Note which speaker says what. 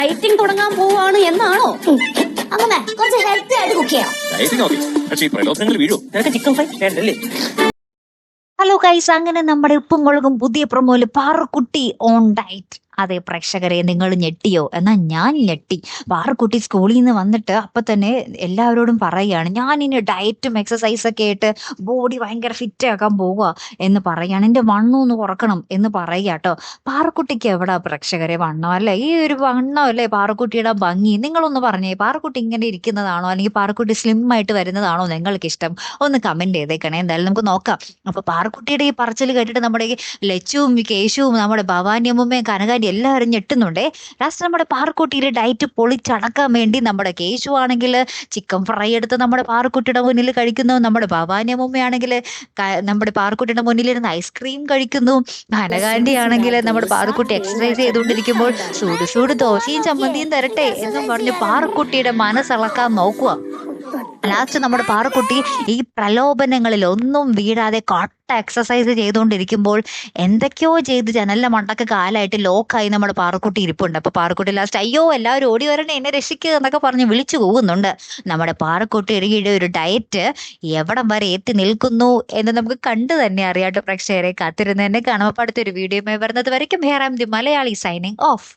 Speaker 1: Dieting തുടങ്ങാൻ പോവാണ് എന്നാണോ? അങ്ങനെ കുറച്ച് ഹെൽത്തി ആയിട്ട് കുക്ക് ചെയ്യാം.
Speaker 2: ഡയറ്റിംഗ് ഓക്കെ, പക്ഷേ ഈ പ്രലോഭനങ്ങൾ വീഴോ?
Speaker 1: നിനക്ക് ചിക്കൻ ഫ്രൈ വേണ്ടല്ലേ?
Speaker 3: ഹലോ ഗൈസ്, അങ്ങനെ നമ്മുടെ ഉപ്പും മുളകും പുതിയ പ്രൊമോയില് പാറുക്കുട്ടി ഓൺ ഡയറ്റ്. അതെ പ്രേക്ഷകരെ, നിങ്ങൾ ഞെട്ടിയോ? എന്നാൽ ഞാൻ ഞെട്ടി. പാറുക്കുട്ടി സ്കൂളിൽ നിന്ന് വന്നിട്ട് അപ്പൊ തന്നെ എല്ലാവരോടും പറയുകയാണ്, ഞാൻ ഇനി ഡയറ്റും എക്സസൈസൊക്കെ ആയിട്ട് ബോഡി ഭയങ്കര ഫിറ്റ് ആക്കാൻ പോവുക എന്ന് പറയുകയാണ്. എൻ്റെ വണ്ണം ഒന്ന് കുറക്കണം എന്ന് പറയുക കേട്ടോ. പാറുക്കുട്ടിക്ക് എവിടാ പ്രേക്ഷകരെ വണ്ണം? അല്ലേ, ഈ ഒരു വണ്ണം അല്ലേ പാറുക്കുട്ടിയുടെ ഭംഗി? നിങ്ങളൊന്ന് പറഞ്ഞേ, പാറുക്കുട്ടി ഇങ്ങനെ ഇരിക്കുന്നതാണോ അല്ലെങ്കിൽ പാറുക്കുട്ടി സ്ലിം ആയിട്ട് വരുന്നതാണോ നിങ്ങൾക്ക് ഇഷ്ടം? ഒന്ന് കമന്റ് ചെയ്തേക്കണേ. എന്തായാലും നമുക്ക് നോക്കാം. അപ്പൊ പാറുക്കുട്ടിയുടെ ഈ പറച്ചിൽ കേട്ടിട്ട് നമ്മുടെ ഈ ലച്ചുവും കേശുവും നമ്മുടെ ഭവാനിയമ്മയും കനകാരി എല്ലാവരും ഞെട്ടുന്നുണ്ടേ. ലാസ്റ്റ് നമ്മുടെ പാറുക്കുട്ടിയുടെ ഡയറ്റ് പൊളിച്ചടക്കാൻ വേണ്ടി നമ്മുടെ കേശു ആണെങ്കിൽ ചിക്കൻ ഫ്രൈ എടുത്ത് നമ്മുടെ പാറുക്കുട്ടിയുടെ മുന്നിൽ കഴിക്കുന്നു. നമ്മുടെ ഭവാനിയമ്മയാണെങ്കിൽ നമ്മുടെ പാറുക്കുട്ടിയുടെ മുന്നിലിരുന്ന് ഐസ്ക്രീം കഴിക്കുന്നു. കനകാന്റി ആണെങ്കിൽ നമ്മുടെ പാറുക്കുട്ടി എക്സസൈസ് ചെയ്തുകൊണ്ടിരിക്കുമ്പോൾ ചൂട് ദോശയും ചമ്മന്തിയും തരട്ടെ എന്നും പറഞ്ഞ് പാറുക്കുട്ടിയുടെ മനസ്സിളക്കാൻ നോക്കുക. ലാസ്റ്റ് നമ്മുടെ പാറുക്കുട്ടി ഈ പ്രലോഭനങ്ങളിൽ ഒന്നും വീഴാതെ കട്ട എക്സസൈസ് ചെയ്തുകൊണ്ടിരിക്കുമ്പോൾ എന്തൊക്കെയോ ചെയ്ത് ജനലിന്റെ മണ്ടക്ക് കാലായിട്ട് ലോക്കായി നമ്മുടെ പാറുക്കുട്ടി ഇരിപ്പുണ്ട്. അപ്പൊ പാറുക്കുട്ടി ലാസ്റ്റ് അയ്യോ എല്ലാവരും ഓടി വരണേ, എന്നെ രക്ഷിക്കുക എന്നൊക്കെ പറഞ്ഞ് വിളിച്ചു പോകുന്നുണ്ട്. നമ്മുടെ പാറുക്കുട്ടിയുടെ ഒരു ഡയറ്റ് എവിടം വരെ എത്തി നിൽക്കുന്നു എന്ന് നമുക്ക് കണ്ടു തന്നെ അറിയാട്ടോ പ്രേക്ഷകരെ. കാത്തിരുന്ന് തന്നെ കാണുമ്പോൾ അടുത്തൊരു വീഡിയോ വരുന്നത് വരയ്ക്കും. Here I am the Malayali signing of.